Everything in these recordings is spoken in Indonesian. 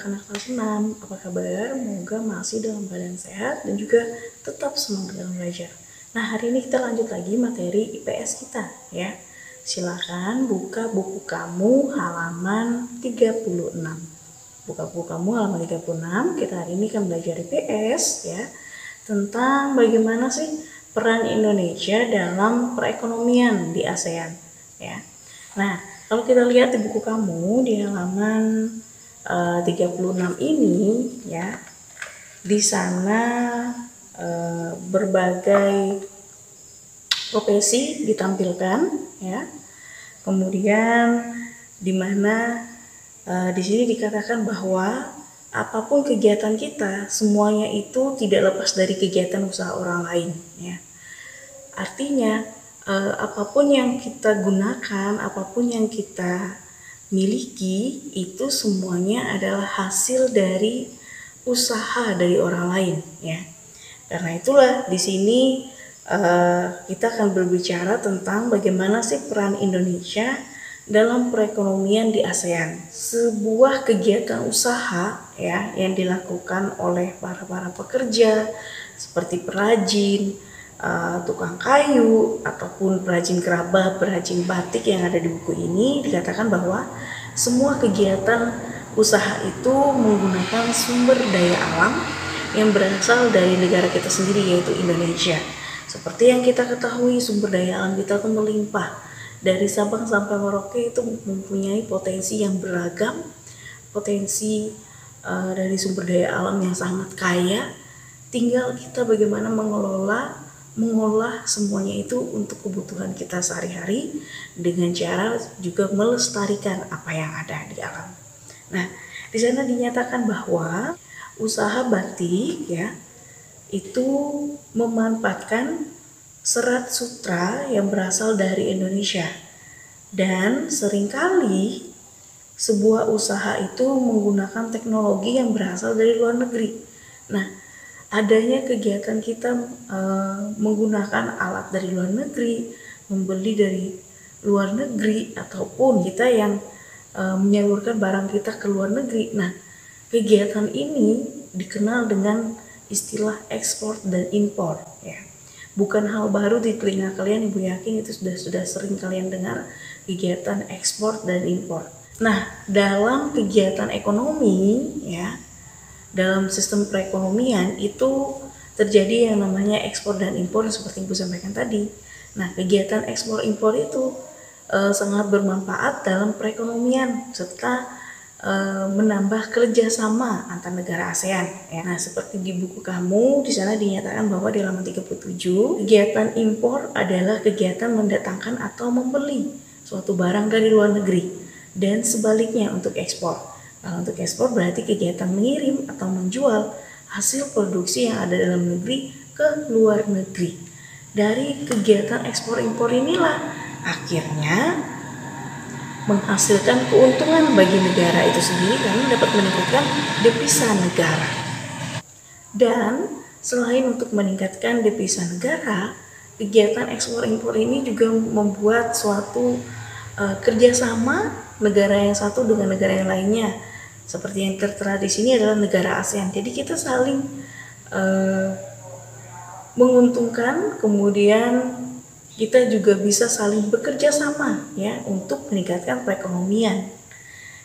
anak-anak kelas 6, apa kabar? Semoga masih dalam keadaan sehat dan juga tetap semangat dalam belajar. Nah, hari ini kita lanjut lagi materi IPS kita ya. Silakan buka buku kamu halaman 36. Buka buku kamu halaman 36. Kita hari ini akan belajar IPS ya, tentang bagaimana sih peran Indonesia dalam perekonomian di ASEAN ya. Nah, kalau kita lihat di buku kamu di halaman 36 ini ya, di sana berbagai profesi ditampilkan ya. Kemudian di mana di sini dikatakan bahwa apapun kegiatan kita, semuanya itu tidak lepas dari kegiatan usaha orang lain ya. Artinya apapun yang kita gunakan, apapun yang kita miliki, itu semuanya adalah hasil dari usaha dari orang lain ya. Karena itulah di sini kita akan berbicara tentang bagaimana sih peran Indonesia dalam perekonomian di ASEAN. Sebuah kegiatan usaha ya yang dilakukan oleh para pekerja seperti perajin, tukang kayu, ataupun perajin gerabah, perajin batik yang ada di buku ini, dikatakan bahwa semua kegiatan usaha itu menggunakan sumber daya alam yang berasal dari negara kita sendiri, yaitu Indonesia. Seperti yang kita ketahui, sumber daya alam kita itu melimpah. Dari Sabang sampai Merauke itu mempunyai potensi yang beragam, potensi dari sumber daya alam yang sangat kaya. Tinggal kita bagaimana mengolah semuanya itu untuk kebutuhan kita sehari-hari dengan cara juga melestarikan apa yang ada di alam. Nah, di sana dinyatakan bahwa usaha batik ya itu memanfaatkan serat sutra yang berasal dari Indonesia, dan seringkali sebuah usaha itu menggunakan teknologi yang berasal dari luar negeri. Nah, adanya kegiatan kita menggunakan alat dari luar negeri, membeli dari luar negeri, ataupun kita yang menyalurkan barang kita ke luar negeri. Nah, kegiatan ini dikenal dengan istilah ekspor dan impor ya. Bukan hal baru di telinga kalian, Ibu yakin itu sudah sering kalian dengar kegiatan ekspor dan impor. Nah, dalam kegiatan ekonomi ya, dalam sistem perekonomian itu terjadi yang namanya ekspor dan impor seperti Ibu sampaikan tadi. Nah, kegiatan ekspor impor itu sangat bermanfaat dalam perekonomian serta menambah kerjasama antar negara ASEAN ya. Nah, seperti di buku kamu di sana dinyatakan bahwa di halaman 37 kegiatan impor adalah kegiatan mendatangkan atau membeli suatu barang dari luar negeri, dan sebaliknya untuk ekspor. Kalau untuk ekspor berarti kegiatan mengirim atau menjual hasil produksi yang ada dalam negeri ke luar negeri. Dari kegiatan ekspor impor inilah akhirnya menghasilkan keuntungan bagi negara itu sendiri karena dapat meningkatkan devisa negara. Dan selain untuk meningkatkan devisa negara, kegiatan ekspor impor ini juga membuat suatu kerjasama negara yang satu dengan negara yang lainnya. Seperti yang tertera di sini adalah negara ASEAN. Jadi kita saling menguntungkan, kemudian kita juga bisa saling bekerja sama ya untuk meningkatkan perekonomian.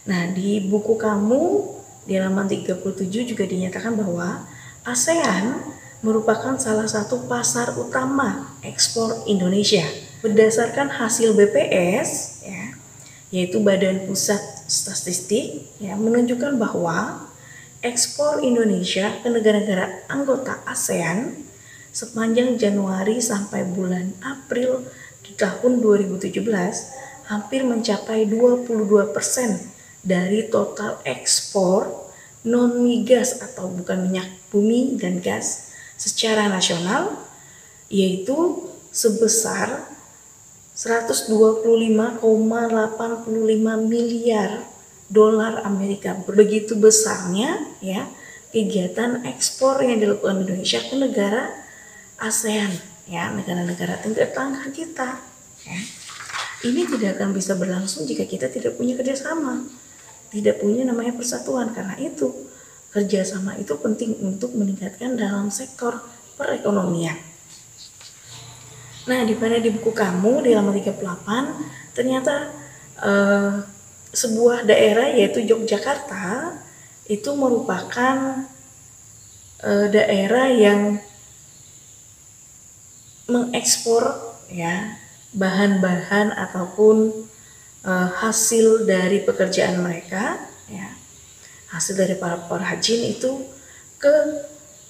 Nah, di buku kamu di halaman 37 juga dinyatakan bahwa ASEAN merupakan salah satu pasar utama ekspor Indonesia. Berdasarkan hasil BPS ya, yaitu Badan Pusat Statistik ya, menunjukkan bahwa ekspor Indonesia ke negara-negara anggota ASEAN sepanjang Januari sampai bulan April di tahun 2017 hampir mencapai 22% dari total ekspor non-migas atau bukan minyak bumi dan gas secara nasional, yaitu sebesar 125,85 miliar dolar Amerika. Begitu besarnya ya kegiatan ekspor yang dilakukan Indonesia ke negara ASEAN ya, negara-negara tetangga kita ya. Ini tidak akan bisa berlangsung jika kita tidak punya kerjasama. tidak punya namanya persatuan. Karena itu kerjasama itu penting untuk meningkatkan dalam sektor perekonomian. Nah, di mana di buku kamu di halaman 38 ternyata sebuah daerah yaitu Yogyakarta itu merupakan daerah yang mengekspor ya bahan-bahan ataupun hasil dari pekerjaan mereka ya, hasil dari para perajin itu ke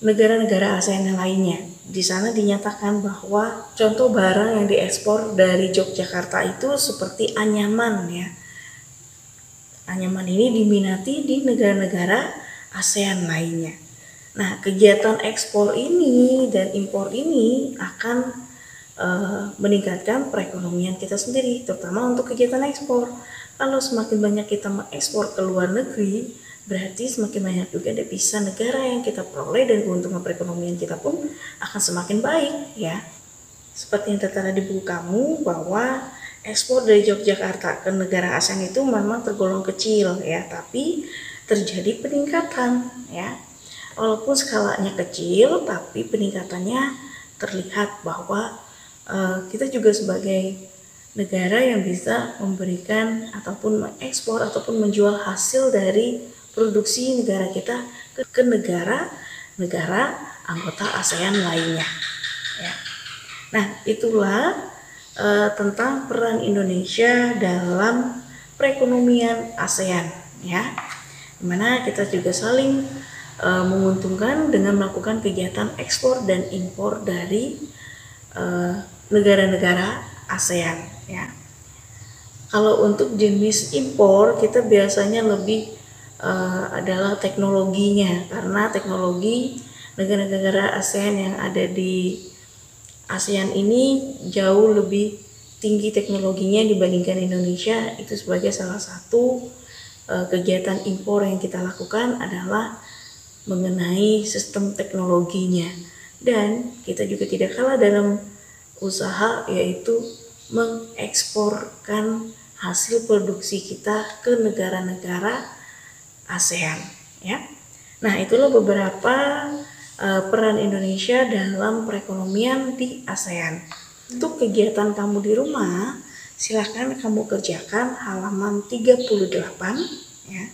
negara-negara ASEAN yang lainnya. Di sana dinyatakan bahwa contoh barang yang diekspor dari Yogyakarta itu seperti anyaman ya. Anyaman ini diminati di negara-negara ASEAN lainnya. Nah, kegiatan ekspor ini dan impor ini akan meningkatkan perekonomian kita sendiri, terutama untuk kegiatan ekspor. Kalau semakin banyak kita mengekspor ke luar negeri, berarti semakin banyak juga devisa negara yang kita peroleh dan keuntungan perekonomian kita pun akan semakin baik ya. Seperti yang tertera di buku kamu bahwa ekspor dari Yogyakarta ke negara ASEAN itu memang tergolong kecil ya, tapi terjadi peningkatan ya. Walaupun skalanya kecil, tapi peningkatannya terlihat bahwa kita juga sebagai negara yang bisa memberikan ataupun mengekspor ataupun menjual hasil dari produksi negara kita ke negara anggota ASEAN lainnya ya. Nah, itulah tentang peran Indonesia dalam perekonomian ASEAN ya, dimana kita juga saling menguntungkan dengan melakukan kegiatan ekspor dan impor dari negara-negara ASEAN ya. Kalau untuk jenis impor kita biasanya lebih adalah teknologinya, karena teknologi negara-negara ASEAN yang ada di ASEAN ini jauh lebih tinggi teknologinya dibandingkan Indonesia. Itu sebagai salah satu kegiatan impor yang kita lakukan adalah mengenai sistem teknologinya. Dan kita juga tidak kalah dalam usaha yaitu mengeksporkan hasil produksi kita ke negara-negara ASEAN ya. Nah, itulah beberapa peran Indonesia dalam perekonomian di ASEAN. Untuk kegiatan kamu di rumah, silakan kamu kerjakan halaman 38 ya.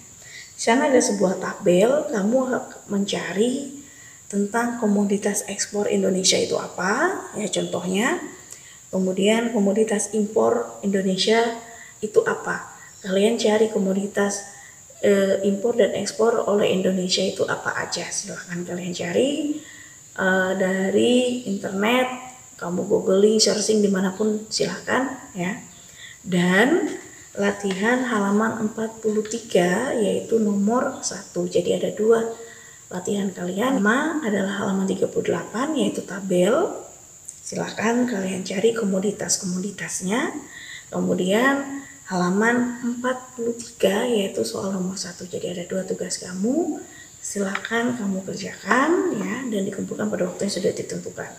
Di sana ada sebuah tabel, kamu mencari tentang komoditas ekspor Indonesia itu apa ya, contohnya. Kemudian komoditas impor Indonesia itu apa. Kalian cari komoditas impor dan ekspor oleh Indonesia itu apa aja. Silahkan kalian cari dari internet, kamu googling, searching dimanapun silahkan ya. Dan latihan halaman 43 yaitu nomor 1. Jadi ada 2 latihan kalian. Pertama adalah halaman 38 yaitu tabel. Silahkan kalian cari komoditas-komoditasnya. Kemudian halaman 43 yaitu soal nomor 1. Jadi ada 2 tugas kamu. Silahkan kamu kerjakan ya, dan dikumpulkan pada waktu yang sudah ditentukan.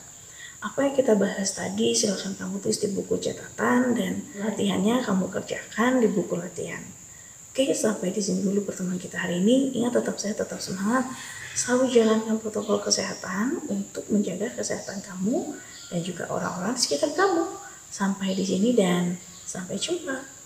Apa yang kita bahas tadi silahkan kamu tulis di buku catatan, dan latihannya kamu kerjakan di buku latihan. Oke, sampai di sini dulu pertemuan kita hari ini. Ingat, tetap sehat, tetap semangat. Selalu jalankan protokol kesehatan untuk menjaga kesehatan kamu dan juga orang-orang di sekitar kamu. Sampai di sini dan sampai jumpa.